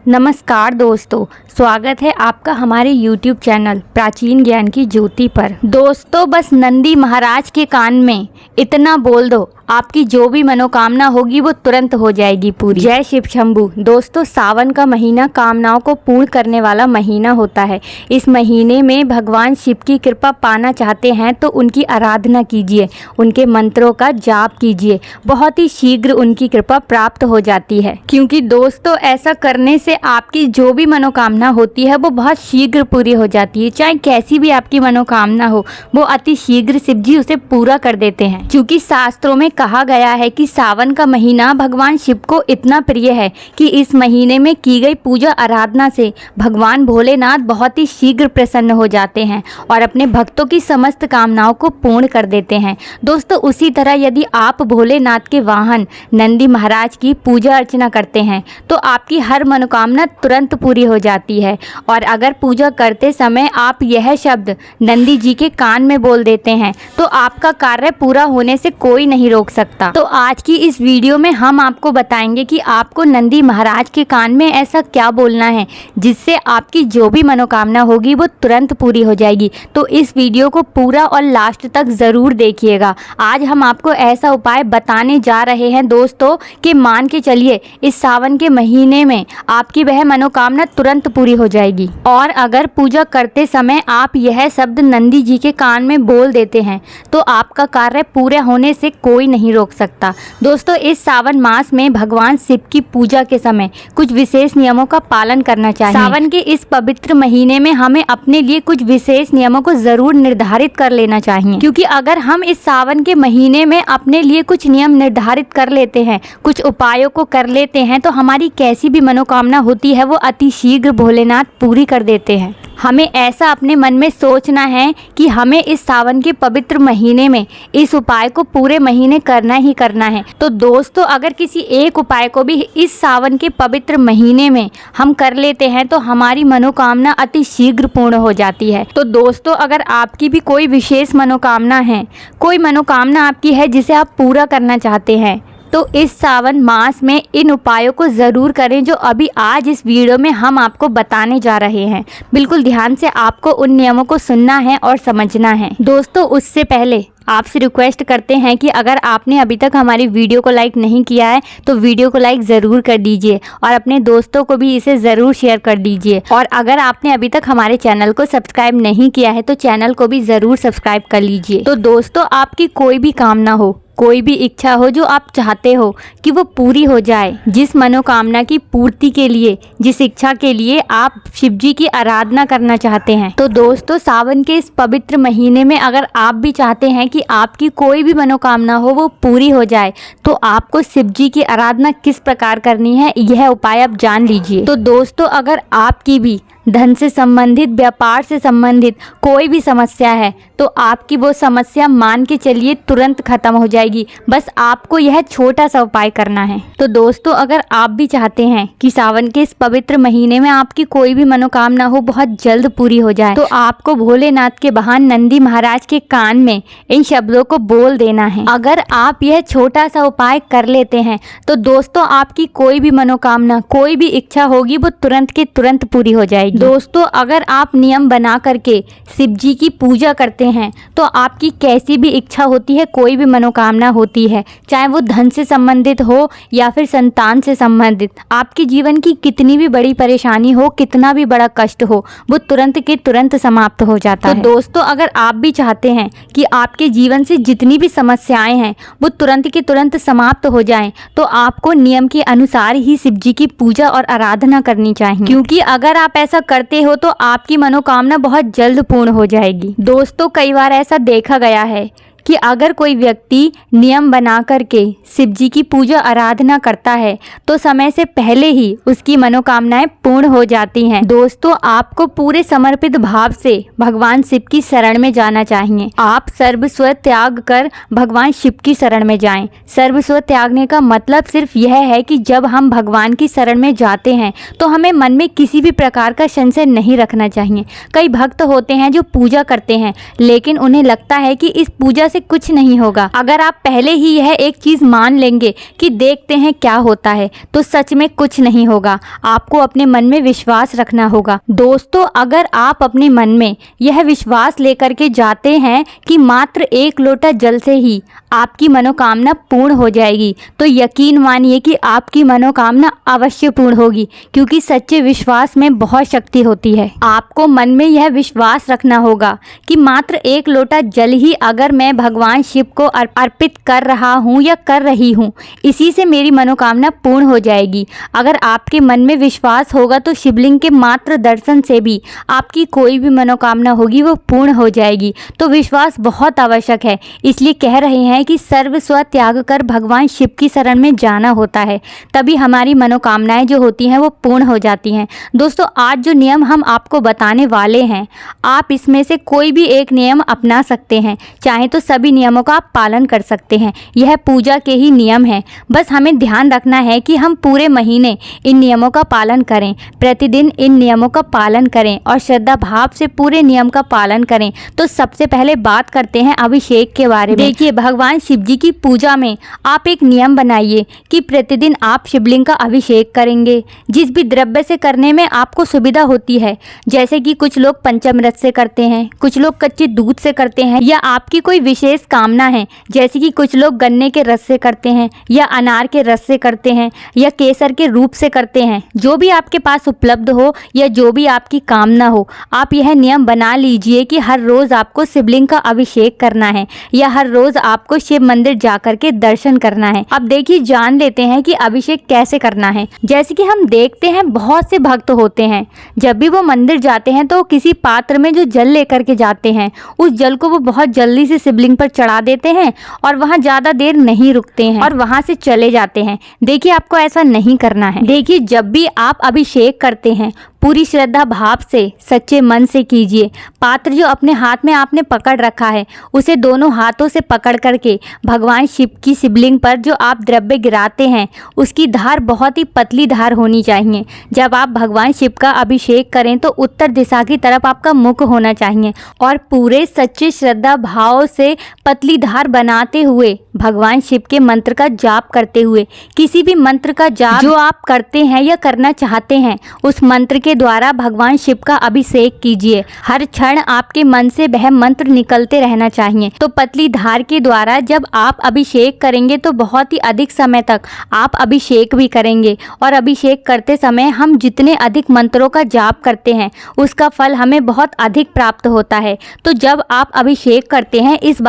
नमस्कार दोस्तों, स्वागत है आपका हमारे YouTube चैनल प्राचीन ज्ञान की ज्योति पर। दोस्तों, बस नंदी महाराज के कान में इतना बोल दो, आपकी जो भी मनोकामना होगी वो तुरंत हो जाएगी पूरी। जय शिव शंभू। दोस्तों, सावन का महीना कामनाओं को पूर्ण करने वाला महीना होता है। इस महीने में भगवान शिव की कृपा पाना चाहते हैं तो उनकी आराधना कीजिए, उनके मंत्रों का जाप कीजिए, बहुत ही शीघ्र उनकी कृपा प्राप्त हो जाती है। क्योंकि दोस्तों, ऐसा करने से आपकी जो भी मनोकामना होती है वो बहुत शीघ्र पूरी हो जाती है। चाहे कैसी भी आपकी मनोकामना हो, वो अति शीघ्र शिव जी उसे पूरा कर देते हैं। क्योंकि शास्त्रों में कहा गया है कि सावन का महीना भगवान शिव को इतना प्रिय है कि इस महीने में की गई पूजा आराधना से भगवान भोलेनाथ बहुत ही शीघ्र प्रसन्न हो जाते हैं और अपने भक्तों की समस्त कामनाओं को पूर्ण कर देते हैं। दोस्तों, उसी तरह यदि आप भोलेनाथ के वाहन नंदी महाराज की पूजा अर्चना करते हैं तो आपकी हर मनोकामना तुरंत पूरी हो जाती है। और अगर पूजा करते समय आप यह शब्द नंदी जी के कान में बोल देते हैं तो आपका कार्य पूरा होने से कोई नहीं रोक सकता। तो आज की इस वीडियो में हम आपको बताएंगे कि आपको नंदी महाराज के कान में ऐसा क्या बोलना है जिससे आपकी जो भी मनोकामना होगी वो तुरंत पूरी हो जाएगी। तो इस वीडियो को पूरा और लास्ट तक ज़रूर देखिएगा। आज हम आपको ऐसा उपाय बताने जा रहे हैं दोस्तों कि मान के चलिए इस सावन के महीने में आपकी वह मनोकामना तुरंत पूरी हो जाएगी। और अगर पूजा करते समय आप यह शब्द नंदी जी के कान में बोल देते हैं तो आपका कार्य पूरा होने से कोई नहीं रोक सकता। दोस्तों, इस सावन मास में भगवान शिव की पूजा के समय कुछ विशेष नियमों का पालन करना चाहिए। सावन के इस पवित्र महीने में हमें अपने लिए कुछ विशेष नियमों को जरूर निर्धारित कर लेना चाहिए। क्योंकि अगर हम इस सावन के महीने में अपने लिए कुछ नियम निर्धारित कर लेते हैं, कुछ उपायों को कर लेते हैं, तो हमारी कैसी भी मनोकामना होती है वो अति शीघ्र भोलेनाथ पूरी कर देते हैं। हमें ऐसा अपने मन में सोचना है कि हमें इस सावन के पवित्र महीने में इस उपाय को पूरे महीने करना ही करना है। तो दोस्तों, अगर किसी एक उपाय को भी इस सावन के पवित्र महीने में हम कर लेते हैं तो हमारी मनोकामना अति शीघ्र पूर्ण हो जाती है। तो दोस्तों, अगर आपकी भी कोई विशेष मनोकामना है, कोई मनोकामना आपकी है जिसे आप पूरा करना चाहते हैं, तो इस सावन मास में इन उपायों को ज़रूर करें जो अभी आज इस वीडियो में हम आपको बताने जा रहे हैं। बिल्कुल ध्यान से आपको उन नियमों को सुनना है और समझना है। दोस्तों, उससे पहले आपसे रिक्वेस्ट करते हैं कि अगर आपने अभी तक हमारी वीडियो को लाइक नहीं किया है तो वीडियो को लाइक ज़रूर कर दीजिए और अपने दोस्तों को भी इसे ज़रूर शेयर कर दीजिए। और अगर आपने अभी तक हमारे चैनल को सब्सक्राइब नहीं किया है तो चैनल को भी ज़रूर सब्सक्राइब कर लीजिए। तो दोस्तों, आपकी कोई भी कामना हो, कोई भी इच्छा हो जो आप चाहते हो कि वो पूरी हो जाए, जिस मनोकामना की पूर्ति के लिए, जिस इच्छा के लिए आप शिव जी की आराधना करना चाहते हैं, तो दोस्तों सावन के इस पवित्र महीने में अगर आप भी चाहते हैं कि आपकी कोई भी मनोकामना हो वो पूरी हो जाए तो आपको शिव जी की आराधना किस प्रकार करनी है यह उपाय आप जान लीजिए। तो दोस्तों, अगर आपकी भी धन से संबंधित, व्यापार से संबंधित कोई भी समस्या है तो आपकी वो समस्या मान के चलिए तुरंत खत्म हो जाएगी। बस आपको यह छोटा सा उपाय करना है। तो दोस्तों, अगर आप भी चाहते हैं कि सावन के इस पवित्र महीने में आपकी कोई भी मनोकामना हो बहुत जल्द पूरी हो जाए तो आपको भोलेनाथ के वाहन नंदी महाराज के कान में इन शब्दों को बोल देना है। अगर आप यह छोटा सा उपाय कर लेते हैं तो दोस्तों आपकी कोई भी मनोकामना, कोई भी इच्छा होगी वो तुरंत के तुरंत पूरी हो जाएगी। दोस्तों, अगर आप नियम बना करके शिव जी की पूजा करते हैं तो आपकी कैसी भी इच्छा होती है, कोई भी मनोकामना होती है, चाहे वो धन से संबंधित हो या फिर संतान से संबंधित, आपके जीवन की कितनी भी बड़ी परेशानी हो, कितना भी बड़ा कष्ट हो, वो तुरंत के तुरंत समाप्त हो जाता है। तो दोस्तों, अगर आप भी चाहते हैं कि आपके जीवन से जितनी भी समस्याएं हैं वो तुरंत के तुरंत समाप्त हो जाएं तो आपको नियम के अनुसार ही शिव जी की पूजा और आराधना करनी चाहिए। क्योंकि अगर आप ऐसा करते हो तो आपकी मनोकामना बहुत जल्द पूर्ण हो जाएगी। दोस्तों, कई बार ऐसा देखा गया है कि अगर कोई व्यक्ति नियम बना करके शिव जी की पूजा आराधना करता है तो समय से पहले ही उसकी मनोकामनाएं पूर्ण हो जाती हैं। दोस्तों, आपको पूरे समर्पित भाव से भगवान शिव की शरण में जाना चाहिए। आप सर्वस्व त्याग कर भगवान शिव की शरण में जाएं। सर्वस्व त्यागने का मतलब सिर्फ यह है कि जब हम भगवान की शरण में जाते हैं तो हमें मन में किसी भी प्रकार का संशय नहीं रखना चाहिए। कई भक्त होते हैं जो पूजा करते हैं लेकिन उन्हें लगता है कि इस पूजा से कुछ नहीं होगा। अगर आप पहले ही यह एक चीज मान लेंगे कि देखते हैं क्या होता है, तो सच में कुछ नहीं होगा। आपको अपने मन में विश्वास रखना होगा। दोस्तों, अगर आप अपने मन में यह विश्वास लेकर के जाते हैं कि मात्र एक लोटा जल से ही आपकी मनोकामना पूर्ण हो जाएगी, तो यकीन मानिए कि आपकी मनोकामना अवश्य पूर्ण होगी, क्योंकि सच्चे विश्वास में बहुत शक्ति होती है। आपको मन में यह विश्वास रखना होगा कि मात्र एक लोटा जल ही अगर मैं भगवान शिव को अर्पित कर रहा हूँ या कर रही हूँ, इसी से मेरी मनोकामना पूर्ण हो जाएगी। अगर आपके मन में विश्वास होगा तो शिवलिंग के मात्र दर्शन से भी आपकी कोई भी मनोकामना होगी वो पूर्ण हो जाएगी। तो विश्वास बहुत आवश्यक है, इसलिए कह रहे हैं कि सर्वस्व त्याग कर भगवान शिव की शरण में जाना होता है, तभी हमारी मनोकामनाएं जो होती हैं वो पूर्ण हो जाती हैं। दोस्तों, आज जो नियम हम आपको बताने वाले हैं, आप इसमें से कोई भी एक नियम अपना सकते हैं, चाहे तो सभी नियमों का आप पालन कर सकते हैं। यह पूजा के ही नियम हैं। बस हमें ध्यान रखना है कि हम पूरे महीने इन नियमों का पालन करें, प्रतिदिन इन नियमों का पालन करें और श्रद्धा भाव से पूरे नियम का पालन करें। तो सबसे पहले बात करते हैं अभिषेक के बारे में। देखिए, भगवान शिव जी की पूजा में आप एक नियम बनाइए कि प्रतिदिन आप शिवलिंग का अभिषेक करेंगे। जिस भी द्रव्य से करने में आपको सुविधा होती है, जैसे कि कुछ लोग पंचामृत से करते हैं, कुछ लोग कच्चे दूध से करते हैं, या आपकी कोई विशेष कामना है जैसे कि कुछ लोग गन्ने के रस से करते हैं, या अनार के रस से करते हैं, या केसर के रूप से करते हैं। जो भी आपके पास उपलब्ध हो या जो भी आपकी कामना हो, आप यह नियम बना लीजिए कि हर रोज आपको शिवलिंग का अभिषेक करना है या हर रोज आपको शिव मंदिर जाकर के दर्शन करना है। अब देखिए, जान लेते हैं कि अभिषेक कैसे करना है। जैसे कि हम देखते हैं बहुत से भक्त होते हैं, जब भी वो मंदिर जाते हैं तो किसी पात्र में जो जल लेकर के जाते हैं, उस जल को वो बहुत जल्दी से शिवलिंग पर चढ़ा देते हैं और वहां ज्यादा देर नहीं रुकते हैं और वहां से चले जाते हैं। देखिए, आपको ऐसा नहीं करना है। देखिए, जब भी आप अभिषेक करते हैं पूरी श्रद्धा भाव से सच्चे मन से कीजिए। पात्र जो अपने हाथ में आपने पकड़ रखा है, उसे दोनों हाथों से पकड़ करके भगवान शिव की शिवलिंग पर जो आप द्रव्य गिराते हैं, उसकी धार बहुत ही पतली धार होनी चाहिए। जब आप भगवान शिव का अभिषेक करें तो उत्तर दिशा की तरफ आपका मुख होना चाहिए और पूरे सच्चे श्रद्धा भाव से पतली धार बनाते हुए भगवान शिव के मंत्र का जाप करते हुए, किसी भी मंत्र का जाप जो आप करते हैं या करना चाहते हैं, उस मंत्र के द्वारा भगवान शिव का अभिषेक कीजिए। हर क्षण आपके मन से वह मंत्र निकलते रहना चाहिए। तो पतली धार के द्वारा जब आप अभिषेक करेंगे तो बहुत ही अधिक समय तक आप अभिषेक भी करेंगे और अभिषेक करते समय हम जितने अधिक मंत्रों का जाप करते हैं उसका फल हमें बहुत अधिक प्राप्त होता है। तो जब आप अभिषेक करते हैं इस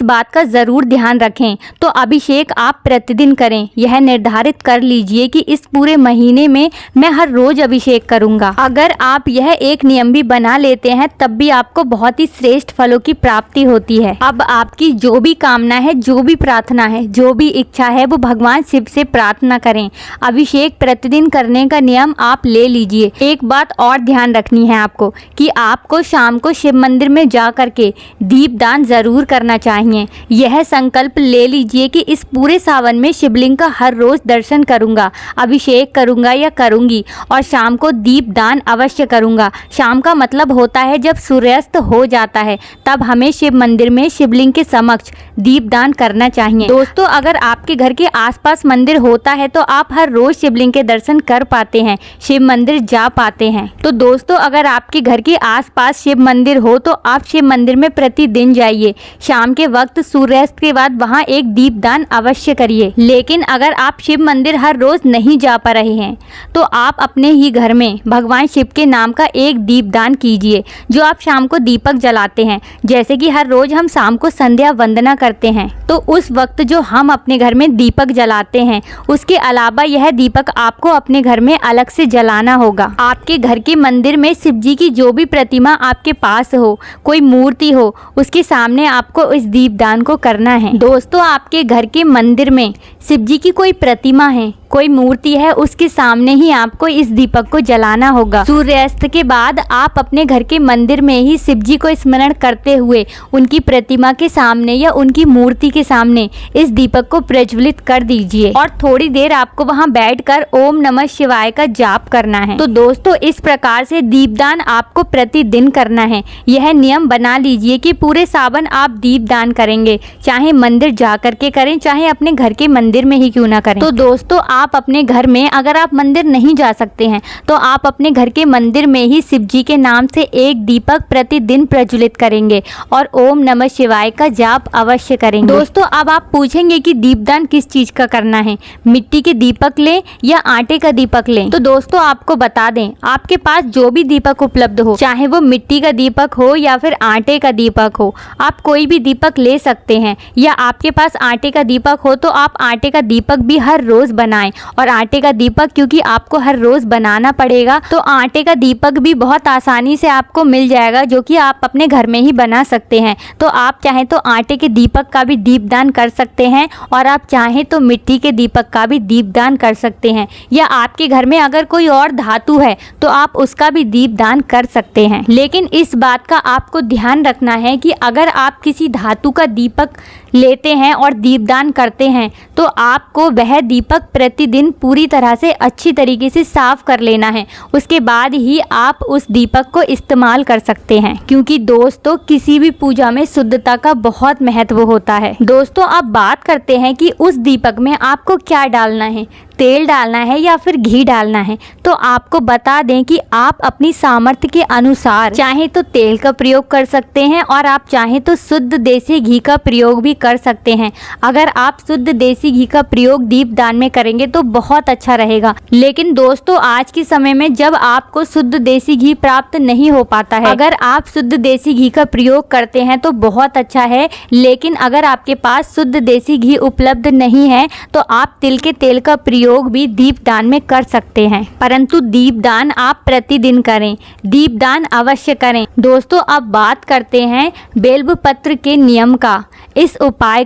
बात का जरूर ध्यान रखें। तो अभिषेक आप प्रतिदिन करें, यह निर्धारित कर लीजिए कि इस पूरे महीने में मैं हर रोज अभिषेक करूंगा। अगर आप यह एक नियम भी बना लेते हैं तब भी आपको बहुत ही श्रेष्ठ फलों की प्राप्ति होती है। अब आपकी जो भी कामना है, जो भी प्रार्थना है, जो भी इच्छा है, वो भगवान शिव से प्रार्थना करें। अभिषेक प्रतिदिन करने का नियम आप ले लीजिए। एक बात और ध्यान रखनी है आपको कि आपको शाम को शिव मंदिर में जा करके दीपदान जरूर करना चाहिए। यह संकल्प ले लीजिए कि इस पूरे सावन में शिवलिंग का हर रोज दर्शन करूंगा, अभिषेक करूंगा या करूंगी और शाम को दीपदान अवश्य करूंगा। शाम का मतलब होता है जब सूर्यास्त हो जाता है, तब हमें शिव मंदिर में शिवलिंग के समक्ष दीपदान करना चाहिए। दोस्तों, अगर आपके घर के आसपास मंदिर होता है तो आप हर रोज शिवलिंग के दर्शन कर पाते हैं, शिव मंदिर जा पाते हैं। तो दोस्तों, अगर आपके घर के आसपास शिव मंदिर हो तो आप शिव मंदिर में प्रतिदिन जाइए। शाम के वक्त सूर्यास्त के बाद वहां एक दीपदान अवश्य करिए। लेकिन अगर आप शिव मंदिर हर रोज नहीं जा पा रहे हैं तो आप अपने ही घर में भगवान शिव के नाम का एक दीपदान कीजिए, जो आप शाम को दीपक जलाते हैं। जैसे कि हर रोज हम शाम को संध्या वंदना करते हैं, तो उस वक्त जो हम अपने घर में दीपक जलाते हैं, उसके अलावा यह दीपक आपको अपने घर में अलग से जलाना होगा। आपके घर के मंदिर में शिव जी की जो भी प्रतिमा आपके पास हो, कोई मूर्ति हो, उसके सामने आपको इस दीपदान को करना है। दोस्तों, आपके घर के मंदिर में शिव जी की कोई प्रतिमा है कोई मूर्ति है उसके सामने ही आपको इस दीपक को जलाना होगा। सूर्यास्त के बाद आप अपने घर के मंदिर में ही शिव जी को स्मरण करते हुए उनकी प्रतिमा के सामने या उनकी मूर्ति के सामने इस दीपक को प्रज्वलित कर दीजिए और थोड़ी देर आपको वहां बैठकर ओम नमः शिवाय का जाप करना है। तो दोस्तों, इस प्रकार से दीपदान आपको प्रतिदिन करना है। यह नियम बना लीजिए कि पूरे सावन आप दीपदान करेंगे, चाहे मंदिर जा करके करें, चाहे अपने घर के मंदिर में ही क्यों ना करें। तो दोस्तों, आप अपने घर में, अगर आप मंदिर नहीं जा सकते हैं तो आप अपने घर के मंदिर में ही शिव जी के नाम से एक दीपक प्रतिदिन प्रज्वलित करेंगे और ओम नमः शिवाय का जाप अवश्य करेंगे। दोस्तों, अब आप पूछेंगे कि दीपदान किस चीज का करना है, मिट्टी के दीपक लें या आटे का दीपक लें। तो दोस्तों, आपको बता दें, आपके पास जो भी दीपक उपलब्ध हो, चाहे वो मिट्टी का दीपक हो या फिर आटे का दीपक हो, आप कोई भी दीपक ले सकते हैं। या आपके पास आटे का दीपक हो तो आप आटे का दीपक भी हर रोज बनाएं। और आटे का दीपक क्योंकि आपको हर रोज बनाना पड़ेगा, तो आटे का दीपक भी बहुत आसानी से आपको मिल जाएगा, जो कि आप अपने घर में ही बना सकते हैं। तो आप चाहें तो आटे के दीपक का भी दीपदान कर सकते हैं और आप चाहें तो मिट्टी के दीपक का भी दीपदान कर सकते हैं। या आपके घर में अगर कोई और धातु है तो आप उसका भी दीपदान कर सकते हैं। लेकिन इस बात का आपको ध्यान रखना है कि अगर आप किसी धातु का दीपक लेते हैं और दीपदान करते हैं तो आपको वह दीपक प्रतिदिन पूरी तरह से अच्छी तरीके से साफ कर लेना है। उसके बाद ही आप उस दीपक को इस्तेमाल कर सकते हैं, क्योंकि दोस्तों, किसी भी पूजा में शुद्धता का बहुत महत्व होता है। दोस्तों, अब बात करते हैं कि उस दीपक में आपको क्या डालना है, तेल डालना है या फिर घी डालना है। तो आपको बता दें कि आप अपनी सामर्थ्य के अनुसार चाहे तो तेल का प्रयोग कर सकते हैं और आप चाहे तो शुद्ध देसी घी का प्रयोग भी कर सकते हैं। अगर आप शुद्ध देसी घी का प्रयोग दीपदान में करेंगे तो बहुत अच्छा रहेगा। लेकिन दोस्तों, आज के समय में जब आपको शुद्ध देसी घी प्राप्त नहीं हो पाता है, अगर आप शुद्ध देसी घी का प्रयोग करते हैं तो बहुत अच्छा है। लेकिन अगर आपके पास शुद्ध देसी घी उपलब्ध नहीं है तो आप तिल के तेल का प्रयोग भी दीपदान में कर सकते हैं, परंतु दीपदान आप प्रतिदिन करें, दीपदान अवश्य करें। दोस्तों, अब बात करते हैं बेल्व पत्र के नियम का, इस उपाय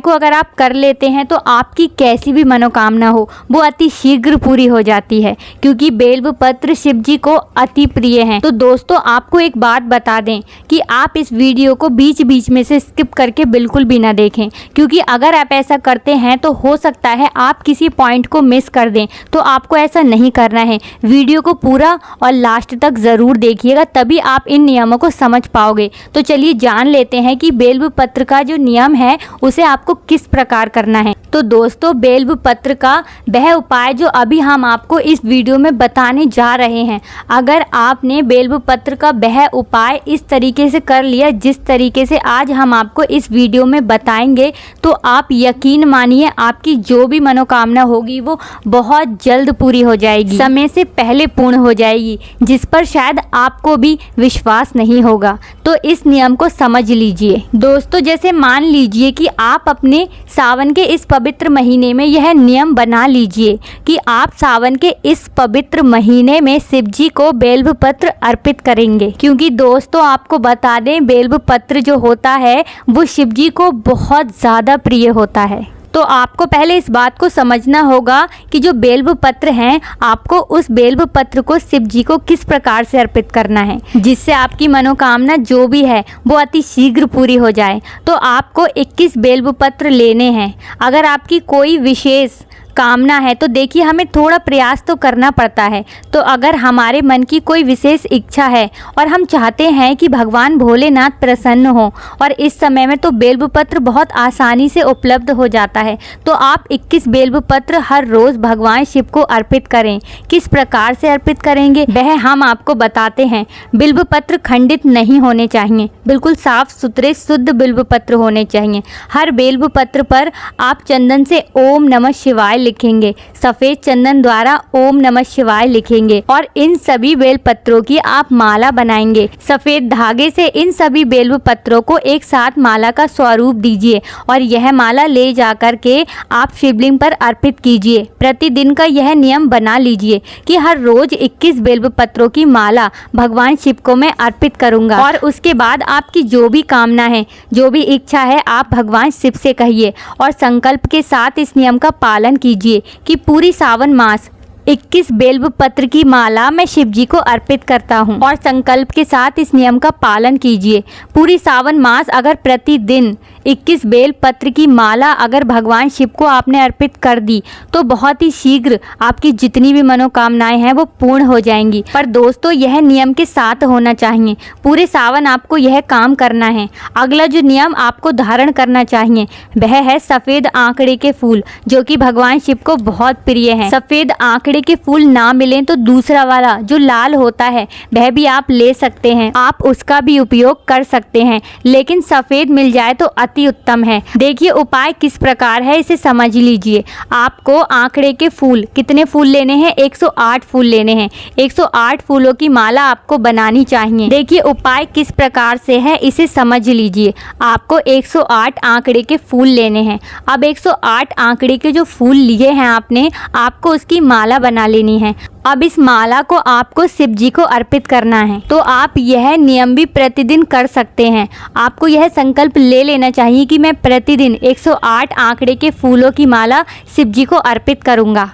को अगर आप कर लेते हैं तो आपकी कैसी भी मनोकामना हो वो अति शीघ्र पूरी हो जाती है, क्योंकि बेल्व पत्र शिव जी को अति प्रिय हैं। तो दोस्तों, आपको एक बात बता दें कि आप इस वीडियो को बीच बीच में से स्किप करके बिल्कुल भी ना देखें, क्योंकि अगर आप ऐसा करते हैं तो हो सकता है आप किसी पॉइंट को मिस कर दें। तो आपको ऐसा नहीं करना है, वीडियो को पूरा और लास्ट तक ज़रूर देखिएगा, तभी आप इन नियमों को समझ पाओगे। तो चलिए जान लेते हैं कि बेल्व पत्र का जो नियम है उसे आपको किस प्रकार करना है। तो दोस्तों, बेल्व पत्र का वह उपाय जो अभी हम आपको इस वीडियो में बताने जा रहे हैं, अगर आपने बेल्व पत्र का वह उपाय इस तरीके से कर लिया जिस तरीके से आज हम आपको इस वीडियो में बताएंगे, तो आप यकीन मानिए आपकी जो भी मनोकामना होगी वो बहुत जल्द पूरी हो जाएगी, समय से पहले पूर्ण हो जाएगी, जिस पर शायद आपको भी विश्वास नहीं होगा। तो इस नियम को समझ लीजिए। दोस्तों, जैसे मान लीजिए कि आप अपने सावन के इस पवित्र महीने में यह नियम बना लीजिए कि आप सावन के इस पवित्र महीने में शिव जी को बेल्व पत्र अर्पित करेंगे, क्योंकि दोस्तों आपको बता दें बेल्व पत्र जो होता है वो शिव जी को बहुत ज़्यादा प्रिय होता है। तो आपको पहले इस बात को समझना होगा कि जो बेल्व पत्र हैं, आपको उस बेल्व पत्र को शिव जी को किस प्रकार से अर्पित करना है जिससे आपकी मनोकामना जो भी है वो अति शीघ्र पूरी हो जाए। तो आपको 21 बेल्व पत्र लेने हैं। अगर आपकी कोई विशेष कामना है तो देखिए हमें थोड़ा प्रयास तो करना पड़ता है। तो अगर हमारे मन की कोई विशेष इच्छा है और हम चाहते हैं कि भगवान भोलेनाथ प्रसन्न हो, और इस समय में तो बेल्व पत्र बहुत आसानी से उपलब्ध हो जाता है, तो आप 21 बेल्व पत्र हर रोज़ भगवान शिव को अर्पित करें। किस प्रकार से अर्पित करेंगे वह हम आपको बताते हैं। बिल्व पत्र खंडित नहीं होने चाहिए, बिल्कुल साफ सुथरे शुद्ध बिल्व पत्र होने चाहिए। हर बेल्व पत्र पर आप चंदन से ओम नमः शिवाय लिखेंगे, सफेद चंदन द्वारा ओम नमः शिवाय लिखेंगे और इन सभी बेल पत्रों की आप माला बनाएंगे। सफेद धागे से इन सभी बेल पत्रों को एक साथ माला का स्वरूप दीजिए और यह माला ले जाकर के आप शिवलिंग पर अर्पित कीजिए। प्रतिदिन का यह नियम बना लीजिए कि हर रोज 21 बेल पत्रों की माला भगवान शिव को मैं अर्पित करूंगा, और उसके बाद आपकी जो भी कामना है, जो भी इच्छा है, आप भगवान शिव से कहिए और संकल्प के साथ इस नियम का पालन कीजिए। लीजिए कि पूरी सावन मास 21 बेल्व पत्र की माला मैं शिव जी को अर्पित करता हूँ और संकल्प के साथ इस नियम का पालन कीजिए। पूरी सावन मास अगर प्रतिदिन 21 बेल पत्र की माला अगर भगवान शिव को आपने अर्पित कर दी तो बहुत ही शीघ्र आपकी जितनी भी मनोकामनाएं हैं वो पूर्ण हो जाएंगी। पर दोस्तों यह नियम के साथ होना चाहिए। पूरे सावन आपको यह काम करना है। अगला जो नियम आपको धारण करना चाहिए वह है सफ़ेद आंकड़े के फूल, जो कि भगवान शिव को बहुत प्रिय है। सफ़ेद आंकड़े के फूल ना मिलें तो दूसरा वाला जो लाल होता है वह भी आप ले सकते हैं, आप उसका भी उपयोग कर सकते हैं, लेकिन सफ़ेद मिल जाए तो अति उत्तम है। देखिए उपाय किस प्रकार है, इसे समझ लीजिए। आपको आंकड़े के फूल कितने फूल लेने हैं? 108 फूल लेने हैं। 108 फूलों की माला आपको बनानी चाहिए। देखिए उपाय किस प्रकार से है, इसे समझ लीजिए। आपको 108 आंकड़े के फूल लेने हैं। अब 108 आंकड़े के जो फूल लिए हैं आपने, आपको उसकी माला बना लेनी है। अब इस माला को आपको शिव जी को अर्पित करना है। तो आप यह नियम भी प्रतिदिन कर सकते हैं। आपको यह संकल्प ले लेना चाहिए कि मैं प्रतिदिन 108 आंकड़े के फूलों की माला शिव जी को अर्पित करूंगा।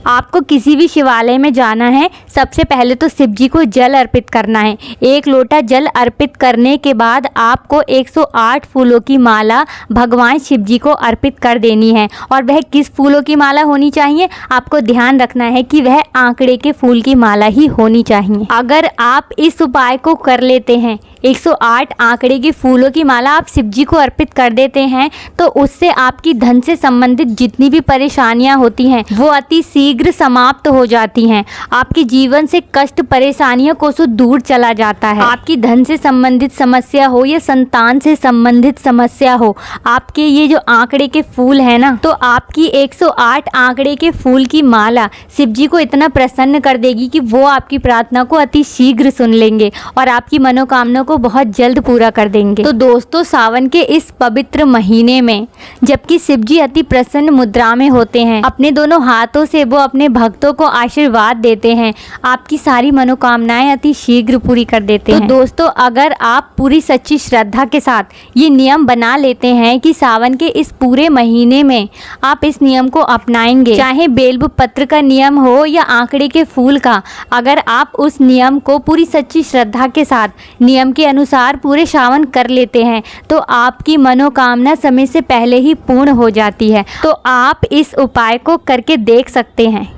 आपको किसी भी शिवालय में जाना है, सबसे पहले तो शिव जी को जल अर्पित करना है। 1 लोटा जल अर्पित करने के बाद आपको 108 फूलों की माला भगवान शिव जी को अर्पित कर देनी है। और वह किस फूलों की माला होनी चाहिए? आपको ध्यान रखना है कि वह आंकड़े के फूल की माला ही होनी चाहिए। अगर आप इस उपाय को कर लेते हैं, 108 आंकड़े के फूलों की माला आप शिव जी को अर्पित कर देते हैं, तो उससे आपकी धन से संबंधित जितनी भी परेशानियां होती हैं वो अति शीघ्र समाप्त हो जाती हैं। आपके जीवन से कष्ट परेशानियों को सो दूर चला जाता है। आपकी धन से संबंधित समस्या हो या संतान से संबंधित समस्या हो, आपके ये जो आंकड़े के फूल है ना, तो आपकी 108 आंकड़े के फूल की माला शिव जी को इतना प्रसन्न कर देगी कि वो आपकी प्रार्थना को अति शीघ्र सुन लेंगे और आपकी मनोकामना को बहुत जल्द पूरा कर देंगे। तो दोस्तों सावन के इस पवित्र महीने में जबकि शिव जी अति प्रसन्न मुद्रा में होते हैं, अपने दोनों हाथों से वो अपने भक्तों को आशीर्वाद देते हैं, आपकी सारी मनोकामनाएं अति शीघ्र पूरी कर देते हैं। तो दोस्तों अगर आप पूरी सच्ची श्रद्धा के साथ ये नियम बना लेते हैं कि सावन के इस पूरे महीने में आप इस नियम को अपनाएंगे, चाहे बेल्व पत्र का नियम हो या आंकड़े के फूल का, अगर आप उस नियम को पूरी सच्ची श्रद्धा के साथ नियम के अनुसार पूरे श्रावण कर लेते हैं तो आपकी मनोकामना समय से पहले ही पूर्ण हो जाती है। तो आप इस उपाय को करके देख सकते हैं,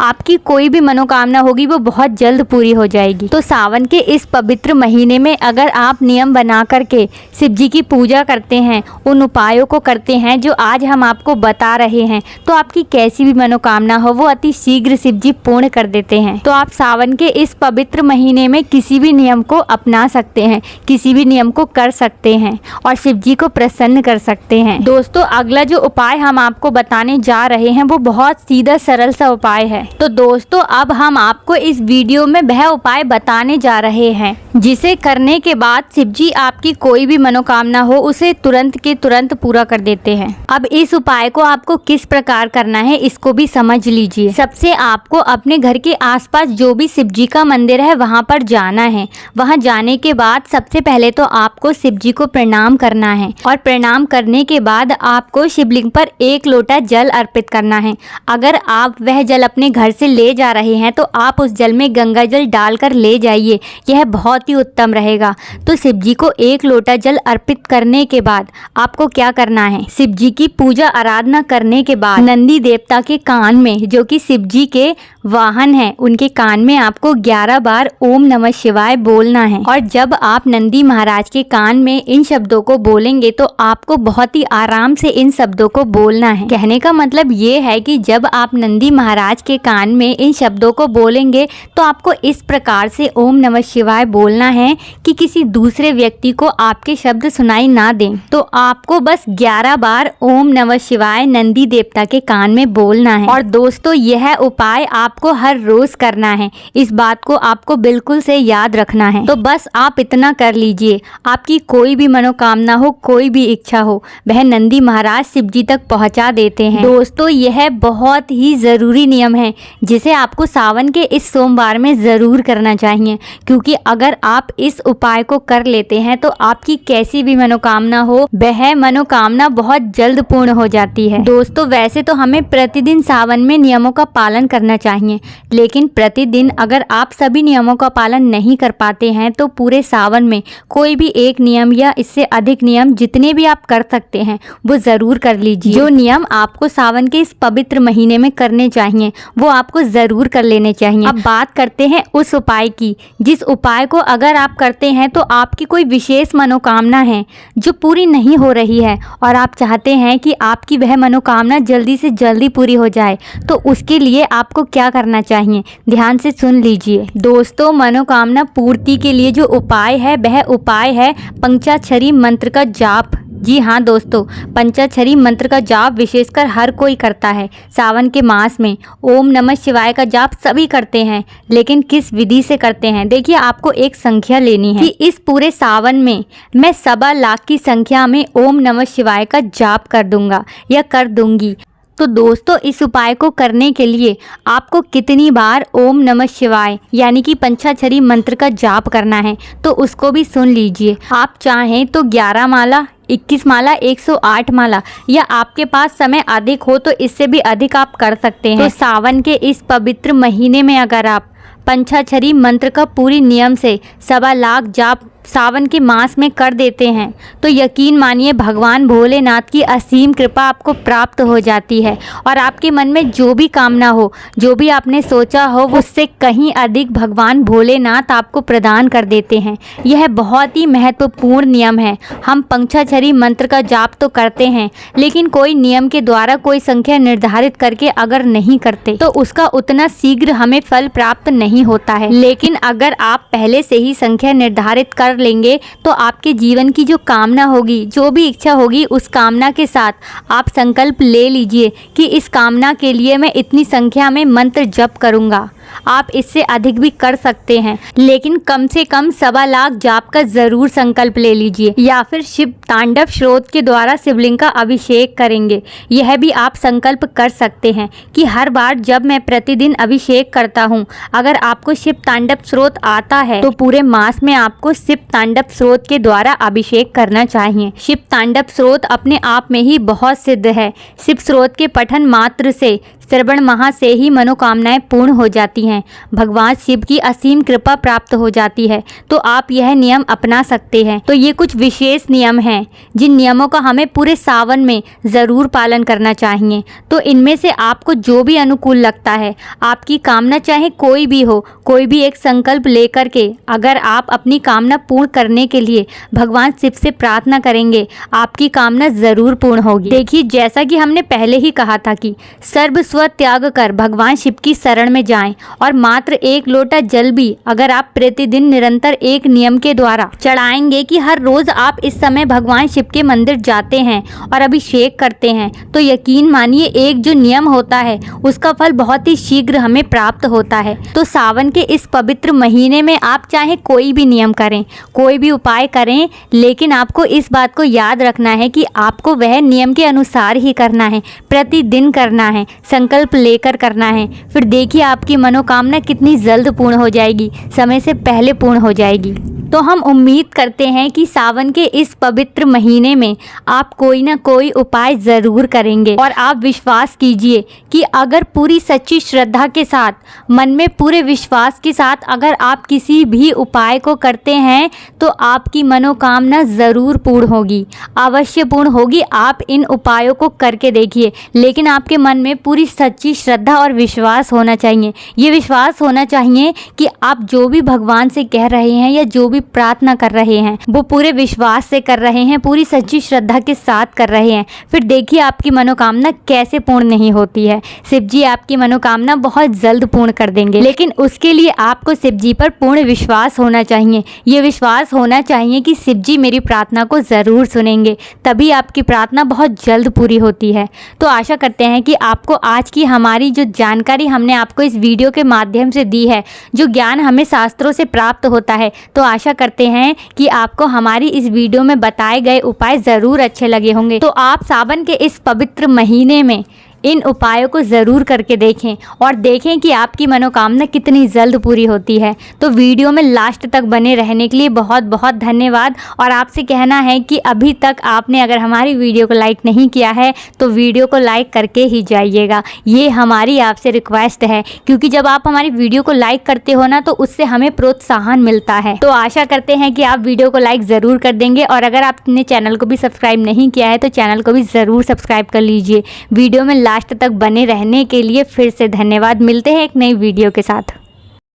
आपकी कोई भी मनोकामना होगी वो बहुत जल्द पूरी हो जाएगी। तो सावन के इस पवित्र महीने में अगर आप नियम बना करके शिव जी की पूजा करते हैं, उन उपायों को करते हैं जो आज हम आपको बता रहे हैं, तो आपकी कैसी भी मनोकामना हो वो अति शीघ्र शिव जी पूर्ण कर देते हैं। तो आप सावन के इस पवित्र महीने में किसी भी नियम को अपना सकते हैं, किसी भी नियम को कर सकते हैं और शिव जी को प्रसन्न कर सकते हैं। दोस्तों अगला जो उपाय हम आपको बताने जा रहे हैं वो बहुत सीधा सरल सा उपाय है। तो दोस्तों अब हम आपको इस वीडियो में वह उपाय बताने जा रहे हैं जिसे करने के बाद शिव जी आपकी कोई भी मनोकामना हो उसे तुरंत के तुरंत पूरा कर देते हैं। अब इस उपाय को आपको किस प्रकार करना है इसको भी समझ लीजिए। सबसे आपको अपने घर के आसपास जो भी शिव जी का मंदिर है वहां पर जाना है। वहां जाने के बाद सबसे पहले तो आपको शिव जी को प्रणाम करना है और प्रणाम करने के बाद आपको शिवलिंग पर 1 लोटा जल अर्पित करना है। अगर आप वह जल अपने घर से ले जा रहे हैं तो आप उस जल में गंगा जल डालकर ले जाइए, यह बहुत ही उत्तम रहेगा। तो शिव जी को 1 लोटा जल अर्पित करने के बाद आपको क्या करना है, शिव जी की पूजा आराधना करने के बाद नंदी देवता के कान में, जो कि शिव जी के वाहन है, उनके कान में आपको 11 बार ओम नमः शिवाय बोलना है। और जब आप नंदी महाराज के कान में इन शब्दों को बोलेंगे तो आपको बहुत ही आराम से इन शब्दों को बोलना है। कहने का मतलब ये है कि जब आप नंदी महाराज के कान में इन शब्दों को बोलेंगे तो आपको इस प्रकार से ओम नमः शिवाय बोलना है कि किसी दूसरे व्यक्ति को आपके शब्द सुनाई ना दें। तो आपको बस 11 बार ओम नमः शिवाय नंदी देवता के कान में बोलना है। और दोस्तों यह उपाय आपको हर रोज करना है, इस बात को आपको बिल्कुल से याद रखना है। तो बस आप इतना कर लीजिए, आपकी कोई भी मनोकामना हो, कोई भी इच्छा हो, वह नंदी महाराज शिव जी तक पहुंचा देते हैं। दोस्तों यह बहुत ही जरूरी नियम है जिसे आपको सावन के इस सोमवार में ज़रूर करना चाहिए, क्योंकि अगर आप इस उपाय को कर लेते हैं तो आपकी कैसी भी मनोकामना हो वह मनोकामना बहुत जल्द पूर्ण हो जाती है। दोस्तों, वैसे तो हमें प्रतिदिन सावन में नियमों का पालन करना चाहिए, लेकिन प्रतिदिन अगर आप सभी नियमों का पालन नहीं कर पाते हैं तो पूरे सावन में कोई भी एक नियम या इससे अधिक नियम जितने भी आप कर सकते हैं वो ज़रूर कर लीजिए। जो नियम आपको सावन के इस पवित्र महीने में करने चाहिए वो आपको ज़रूर कर लेने चाहिए। अब बात करते हैं उस उपाय की, जिस उपाय को अगर आप करते हैं तो आपकी कोई विशेष मनोकामना है जो पूरी नहीं हो रही है और आप चाहते हैं कि आपकी वह मनोकामना जल्दी से जल्दी पूरी हो जाए, तो उसके लिए आपको क्या करना चाहिए, ध्यान से सुन लीजिए। दोस्तों, मनोकामना पूर्ति के लिए जो उपाय है वह उपाय है पंचाक्षरी मंत्र का जाप। जी हाँ दोस्तों, पंचाक्षरी मंत्र का जाप विशेषकर हर कोई करता है। सावन के मास में ओम नमः शिवाय का जाप सभी करते हैं, लेकिन किस विधि से करते हैं? देखिए, आपको एक संख्या लेनी है कि इस पूरे सावन में मैं 1.25 लाख की संख्या में ओम नमः शिवाय का जाप कर दूंगा या कर दूंगी। तो दोस्तों, इस उपाय को करने के लिए आपको कितनी बार ओम नमः शिवाय यानी कि पंचाक्षरी मंत्र का जाप करना है तो उसको भी सुन लीजिए। आप चाहें तो 11 माला, 21 माला, 108 माला, या आपके पास समय अधिक हो तो इससे भी अधिक आप कर सकते हैं। तो सावन के इस पवित्र महीने में अगर आप पंचाक्षरी मंत्र का पूरी नियम से 1.25 लाख जाप सावन के मास में कर देते हैं तो यकीन मानिए भगवान भोलेनाथ की असीम कृपा आपको प्राप्त हो जाती है और आपके मन में जो भी कामना हो, जो भी आपने सोचा हो, उससे कहीं अधिक भगवान भोलेनाथ आपको प्रदान कर देते हैं। यह बहुत ही महत्वपूर्ण नियम है। हम पंचाक्षरी मंत्र का जाप तो करते हैं, लेकिन कोई नियम के द्वारा कोई संख्या निर्धारित करके अगर नहीं करते तो उसका उतना शीघ्र हमें फल प्राप्त नहीं होता है। लेकिन अगर आप पहले से ही संख्या निर्धारित कर लेंगे तो आपके जीवन की जो कामना होगी, जो भी इच्छा होगी, उस कामना के साथ आप संकल्प ले लीजिए कि इस कामना के लिए मैं इतनी संख्या में मंत्र जप करूंगा। आप इससे अधिक भी कर सकते हैं, लेकिन कम से कम 1.25 लाख जाप का जरूर संकल्प ले लीजिए, या फिर शिव तांडव स्रोत के द्वारा शिवलिंग का अभिषेक करेंगे। यह भी आप संकल्प कर सकते हैं कि हर बार जब मैं प्रतिदिन अभिषेक करता हूँ, अगर आपको शिव तांडव स्रोत आता है तो पूरे मास में आपको शिव तांडव स्रोत के द्वारा अभिषेक करना चाहिए। शिव तांडव स्रोत अपने आप में ही बहुत सिद्ध है। शिव स्रोत के पठन मात्र से श्रवण महा से ही मनोकामनाएं पूर्ण हो जाती हैं, भगवान शिव की असीम कृपा प्राप्त हो जाती है। तो आप यह नियम अपना सकते हैं। तो ये कुछ विशेष नियम हैं जिन नियमों का हमें पूरे सावन में ज़रूर पालन करना चाहिए। तो इनमें से आपको जो भी अनुकूल लगता है, आपकी कामना चाहे कोई भी हो, कोई भी एक संकल्प लेकर के अगर आप अपनी कामना पूर्ण करने के लिए भगवान शिव से प्रार्थना करेंगे, आपकी कामना ज़रूर पूर्ण होगी। देखिए, जैसा कि हमने पहले ही कहा था कि सर्व त्याग कर भगवान शिव की शरण में जाएं और मात्र 1 लोटा जल भी अगर आप प्रतिदिन निरंतर एक नियम के द्वारा चढ़ाएंगे कि हर रोज आप इस समय भगवान शिव के मंदिर जाते हैं और अभिषेक करते हैं, तो यकीन मानिए एक जो नियम होता है उसका फल बहुत ही शीघ्र हमें प्राप्त होता है। तो सावन के इस पवित्र महीने में आप चाहे कोई भी नियम करें, कोई भी उपाय करें, लेकिन आपको इस बात को याद रखना है कि आपको वह नियम के अनुसार ही करना है, प्रतिदिन करना है, संकल्प लेकर करना है। फिर देखिए आपकी मनोकामना कितनी जल्द पूर्ण हो जाएगी, समय से पहले पूर्ण हो जाएगी। तो हम उम्मीद करते हैं कि सावन के इस पवित्र महीने में आप कोई ना कोई उपाय ज़रूर करेंगे और आप विश्वास कीजिए कि अगर पूरी सच्ची श्रद्धा के साथ, मन में पूरे विश्वास के साथ अगर आप किसी भी उपाय को करते हैं तो आपकी मनोकामना ज़रूर पूर्ण होगी, अवश्य पूर्ण होगी। आप इन उपायों को करके देखिए, लेकिन आपके मन में पूरी सच्ची श्रद्धा और विश्वास होना चाहिए। ये विश्वास होना चाहिए कि आप जो भी भगवान से कह रहे हैं या जो भी प्रार्थना कर रहे हैं वो पूरे विश्वास से कर रहे हैं, पूरी सच्ची श्रद्धा के साथ कर रहे हैं। फिर देखिए आपकी मनोकामना कैसे पूर्ण नहीं होती है। शिव जी आपकी मनोकामना बहुत जल्द पूर्ण कर देंगे, लेकिन उसके लिए आपको शिव जी पर पूर्ण विश्वास होना चाहिए। ये विश्वास होना चाहिए कि शिव जी मेरी प्रार्थना को ज़रूर सुनेंगे, तभी आपकी प्रार्थना बहुत जल्द पूरी होती है। तो आशा करते हैं कि आपको आज की हमारी जो जानकारी हमने आपको इस वीडियो के माध्यम से दी है, जो ज्ञान हमें शास्त्रों से प्राप्त होता है, तो आशा करते हैं कि आपको हमारी इस वीडियो में बताए गए उपाय ज़रूर अच्छे लगे होंगे। तो आप सावन के इस पवित्र महीने में इन उपायों को ज़रूर करके देखें और देखें कि आपकी मनोकामना कितनी जल्द पूरी होती है। तो वीडियो में लास्ट तक बने रहने के लिए बहुत बहुत धन्यवाद। और आपसे कहना है कि अभी तक आपने अगर हमारी वीडियो को लाइक नहीं किया है तो वीडियो को लाइक करके ही जाइएगा। ये हमारी आपसे रिक्वेस्ट है, क्योंकि जब आप हमारी वीडियो को लाइक करते हो ना तो उससे हमें प्रोत्साहन मिलता है। तो आशा करते हैं कि आप वीडियो को लाइक ज़रूर कर देंगे और अगर आपने चैनल को भी सब्सक्राइब नहीं किया है तो चैनल को भी ज़रूर सब्सक्राइब कर लीजिए। वीडियो में लास्ट तक बने रहने के लिए फिर से धन्यवाद। मिलते हैं एक नई वीडियो के साथ।